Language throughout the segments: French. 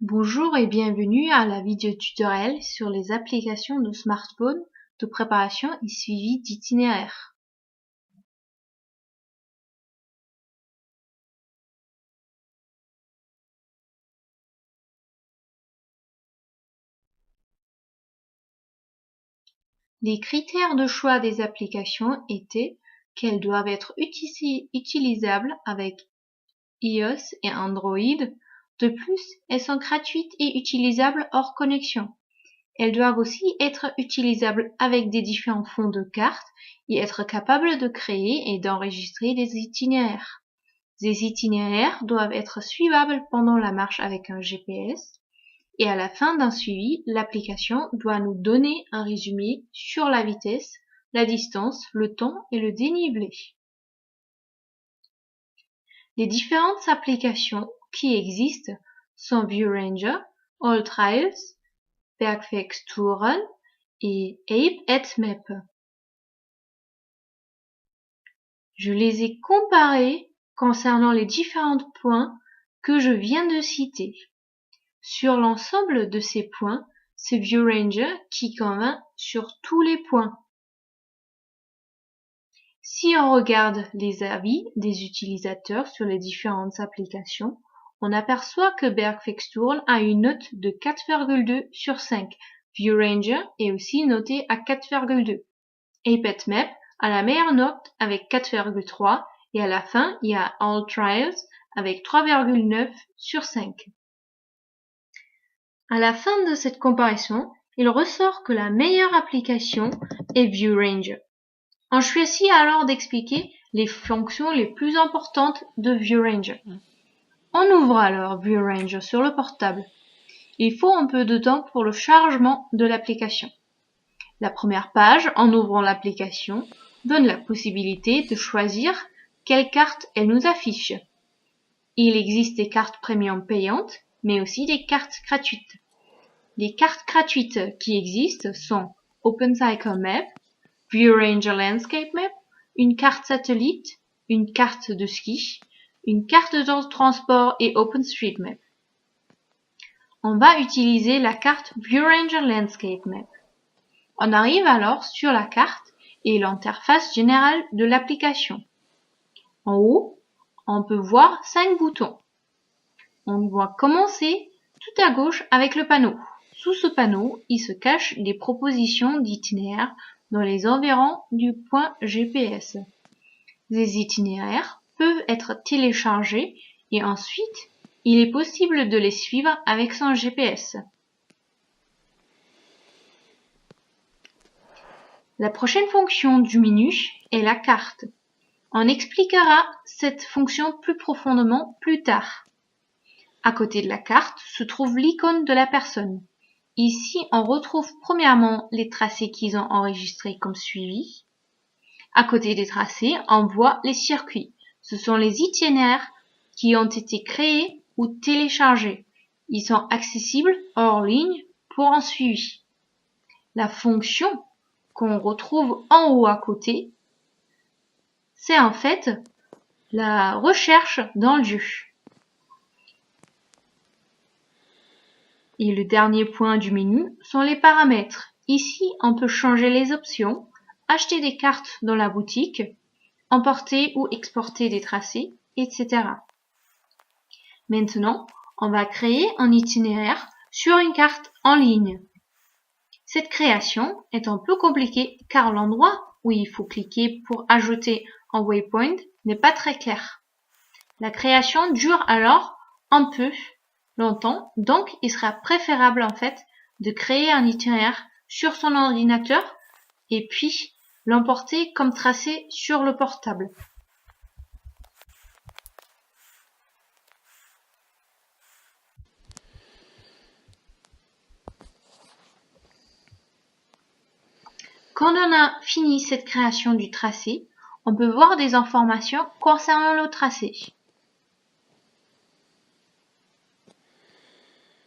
Bonjour et bienvenue à la vidéo tutoriel sur les applications de smartphone de préparation et suivi d'itinéraire. Les critères de choix des applications étaient qu'elles doivent être utilisables avec iOS et Android. De plus, elles sont gratuites et utilisables hors connexion. Elles doivent aussi être utilisables avec des différents fonds de cartes et être capables de créer et d'enregistrer des itinéraires. Ces itinéraires doivent être suivables pendant la marche avec un GPS et à la fin d'un suivi, l'application doit nous donner un résumé sur la vitesse, la distance, le temps et le dénivelé. Les différentes applications qui existent sont ViewRanger, AllTrails, Bergwerkstouren et Ape@Map. Je les ai comparées concernant les différents points que je viens de citer. Sur l'ensemble de ces points, c'est ViewRanger qui convainc sur tous les points. Si on regarde les avis des utilisateurs sur les différentes applications, on aperçoit que Bergwerkstouren a une note de 4,2 sur 5. ViewRanger est aussi noté à 4,2. Ape@Map a la meilleure note avec 4,3 et à la fin, il y a AllTrails avec 3,9 sur 5. À la fin de cette comparaison, il ressort que la meilleure application est ViewRanger. On choisit alors d'expliquer les fonctions les plus importantes de ViewRanger. On ouvre alors ViewRanger sur le portable. Il faut un peu de temps pour le chargement de l'application. La première page, en ouvrant l'application, donne la possibilité de choisir quelle carte elle nous affiche. Il existe des cartes premium payantes, mais aussi des cartes gratuites. Les cartes gratuites qui existent sont OpenCycle Map, ViewRanger Landscape Map, une carte satellite, une carte de ski, une carte de transport et OpenStreetMap. On va utiliser la carte ViewRanger Landscape Map. On arrive alors sur la carte et l'interface générale de l'application. En haut, on peut voir 5 boutons. On doit commencer tout à gauche avec le panneau. Sous ce panneau, il se cache des propositions d'itinéraires dans les environs du point GPS. Ces itinéraires peuvent être téléchargés et ensuite, il est possible de les suivre avec son GPS. La prochaine fonction du menu est la carte. On expliquera cette fonction plus profondément plus tard. À côté de la carte se trouve l'icône de la personne. Ici, on retrouve premièrement les tracés qu'ils ont enregistrés comme suivi. À côté des tracés, on voit les circuits. Ce sont les itinéraires qui ont été créés ou téléchargés. Ils sont accessibles hors ligne pour un suivi. La fonction qu'on retrouve en haut à côté, c'est en fait la recherche dans le lieu. Et le dernier point du menu sont les paramètres. Ici, on peut changer les options, acheter des cartes dans la boutique, emporter ou exporter des tracés, etc. Maintenant, on va créer un itinéraire sur une carte en ligne. Cette création est un peu compliquée car l'endroit où il faut cliquer pour ajouter un waypoint n'est pas très clair. La création dure alors un peu longtemps, donc il sera préférable en fait de créer un itinéraire sur son ordinateur et puis l'emporter comme tracé sur le portable. Quand on a fini cette création du tracé, on peut voir des informations concernant le tracé.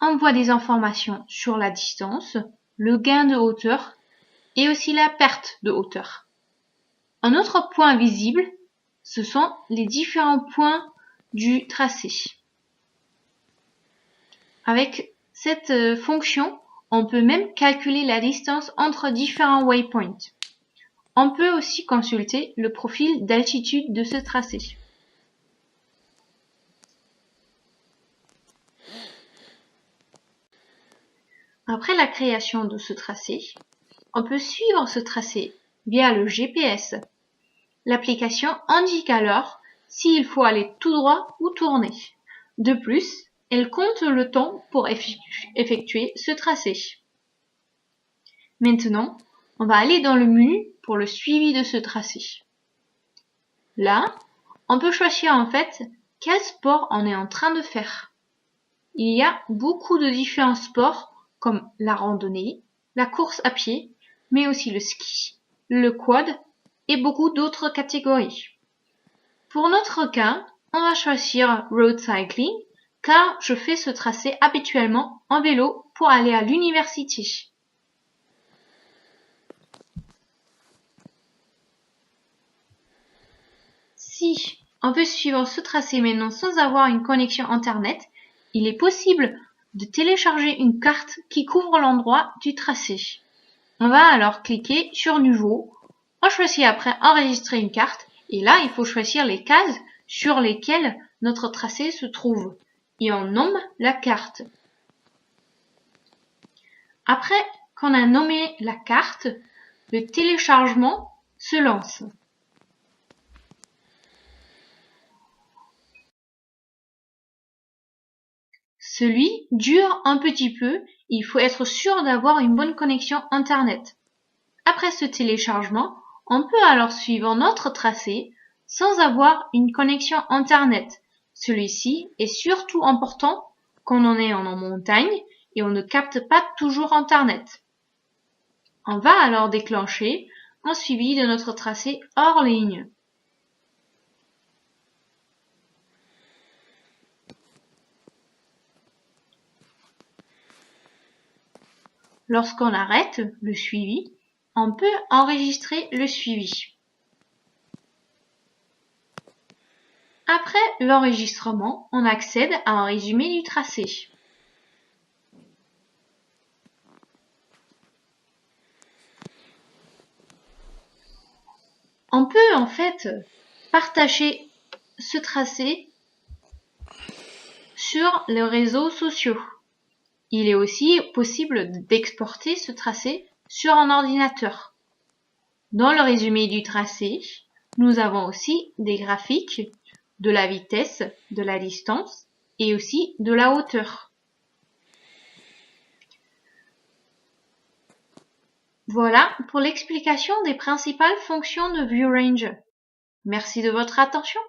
On voit des informations sur la distance, le gain de hauteur et aussi la perte de hauteur. Un autre point visible, ce sont les différents points du tracé. Avec cette fonction, on peut même calculer la distance entre différents waypoints. On peut aussi consulter le profil d'altitude de ce tracé. Après la création de ce tracé, on peut suivre ce tracé via le GPS. L'application indique alors s'il faut aller tout droit ou tourner. De plus, elle compte le temps pour effectuer ce tracé. Maintenant, on va aller dans le menu pour le suivi de ce tracé. Là, on peut choisir en fait quel sport on est en train de faire. Il y a beaucoup de différents sports comme la randonnée, la course à pied, mais aussi le ski, le quad et beaucoup d'autres catégories. Pour notre cas, on va choisir road cycling car je fais ce tracé habituellement en vélo pour aller à l'université. Si on veut suivre ce tracé maintenant sans avoir une connexion internet, il est possible de télécharger une carte qui couvre l'endroit du tracé. On va alors cliquer sur Nouveau. On choisit après Enregistrer une carte et là il faut choisir les cases sur lesquelles notre tracé se trouve et on nomme la carte. Après qu'on a nommé la carte, le téléchargement se lance. Celui dure un petit peu, il faut être sûr d'avoir une bonne connexion internet. Après ce téléchargement, on peut alors suivre notre tracé sans avoir une connexion internet. Celui-ci est surtout important quand on est en montagne et on ne capte pas toujours internet. On va alors déclencher un suivi de notre tracé hors ligne. Lorsqu'on arrête le suivi, on peut enregistrer le suivi. Après l'enregistrement, on accède à un résumé du tracé. On peut en fait partager ce tracé sur les réseaux sociaux. Il est aussi possible d'exporter ce tracé sur un ordinateur. Dans le résumé du tracé, nous avons aussi des graphiques de la vitesse, de la distance et aussi de la hauteur. Voilà pour l'explication des principales fonctions de ViewRange. Merci de votre attention.